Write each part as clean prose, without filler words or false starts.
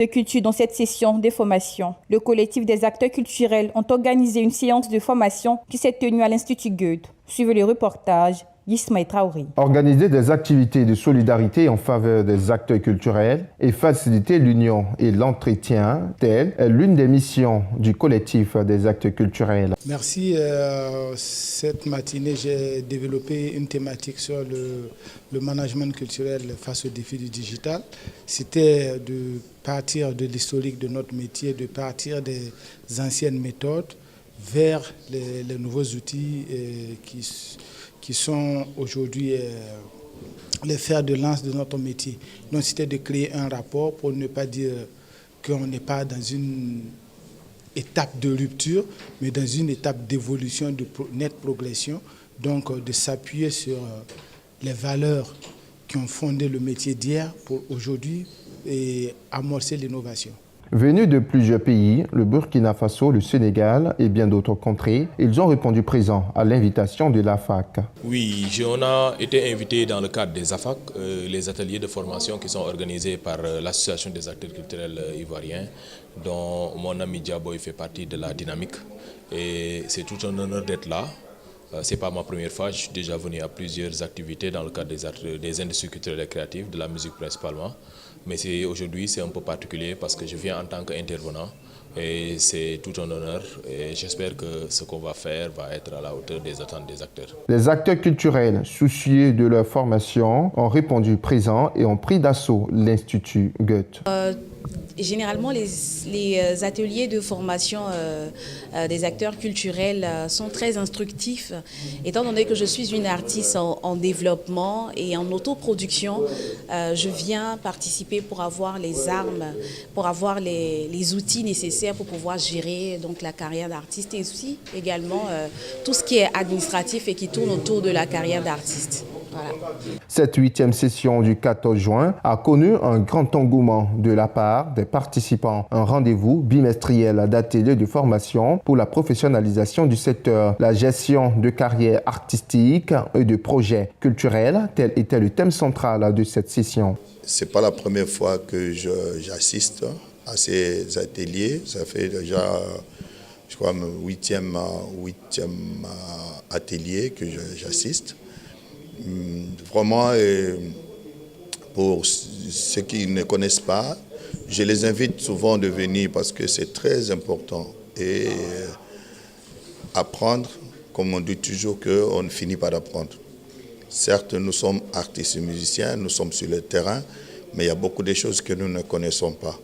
de culture dans cette session de formation. Le collectif des acteurs culturels ont organisé une séance de formation qui s'est tenue à l'Institut Goethe. Suivez le reportage d'Ismaël Traoré. Organiser des activités de solidarité en faveur des acteurs culturels et faciliter l'union et l'entretien, telle est l'une des missions du collectif des acteurs culturels. Merci. Cette matinée, j'ai développé une thématique sur le management culturel face aux défis du digital. C'était de partir de l'historique de notre métier, de partir des anciennes méthodes vers les nouveaux outils qui sont aujourd'hui les fers de lance de notre métier. Donc c'était de créer un rapport pour ne pas dire qu'on n'est pas dans une étape de rupture, mais dans une étape d'évolution, de nette progression, donc de s'appuyer sur les valeurs qui ont fondé le métier d'hier pour aujourd'hui et amorcer l'innovation. Venus de plusieurs pays, le Burkina Faso, le Sénégal et bien d'autres contrées, ils ont répondu présents à l'invitation de l'AFAC. Oui, on a été invités dans le cadre des AFAC, les ateliers de formation qui sont organisés par l'Association des acteurs culturels ivoiriens, dont mon ami Diaboy fait partie de la dynamique. Et c'est tout un honneur d'être là. Ce n'est pas ma première fois, je suis déjà venu à plusieurs activités dans le cadre des industries culturelles et créatives, de la musique principalement. Mais aujourd'hui, c'est un peu particulier parce que je viens en tant qu'intervenant et c'est tout un honneur et j'espère que ce qu'on va faire va être à la hauteur des attentes des acteurs. Les acteurs culturels, soucieux de leur formation, ont répondu présents et ont pris d'assaut l'Institut Goethe. Généralement, les ateliers de formation des acteurs culturels sont très instructifs. Étant donné que je suis une artiste en développement et en autoproduction, je viens participer pour avoir les armes, pour avoir les outils nécessaires pour pouvoir gérer donc, la carrière d'artiste et aussi également tout ce qui est administratif et qui tourne autour de la carrière d'artiste. Voilà. Cette 8e session du 14 juin a connu un grand engouement de la part des participants. Un rendez-vous bimestriel d'ateliers de formation pour la professionnalisation du secteur, la gestion de carrières artistiques et de projets culturels. Tel était le thème central de cette session. Ce n'est pas la première fois que j'assiste à ces ateliers. Ça fait déjà, je crois, mon 8e atelier que j'assiste. Vraiment, pour ceux qui ne connaissent pas, je les invite souvent de venir parce que c'est très important. Et apprendre, comme on dit toujours, qu'on ne finit pas d'apprendre. Certes, nous sommes artistes et musiciens, nous sommes sur le terrain, mais il y a beaucoup de choses que nous ne connaissons pas.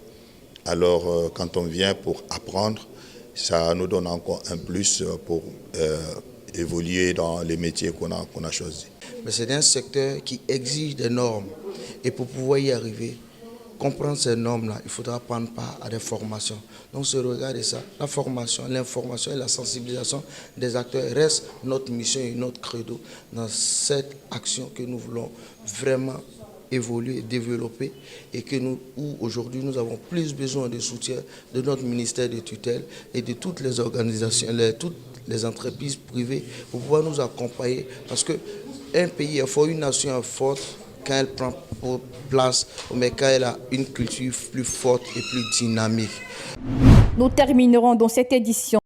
Alors, quand on vient pour apprendre, ça nous donne encore un plus pour évoluer dans les métiers qu'on a choisis. Mais c'est un secteur qui exige des normes. Et pour pouvoir y arriver, comprendre ces normes-là, il faudra prendre part à des formations. Donc, ce regard de ça, la formation, l'information et la sensibilisation des acteurs reste notre mission et notre credo dans cette action que nous voulons vraiment évoluer, développer et que où aujourd'hui nous avons plus besoin de soutien de notre ministère de tutelle et de toutes les organisations, toutes les entreprises privées pour pouvoir nous accompagner parce que un pays est fort, une nation est forte quand elle prend place, mais quand elle a une culture plus forte et plus dynamique. Nous terminerons dans cette édition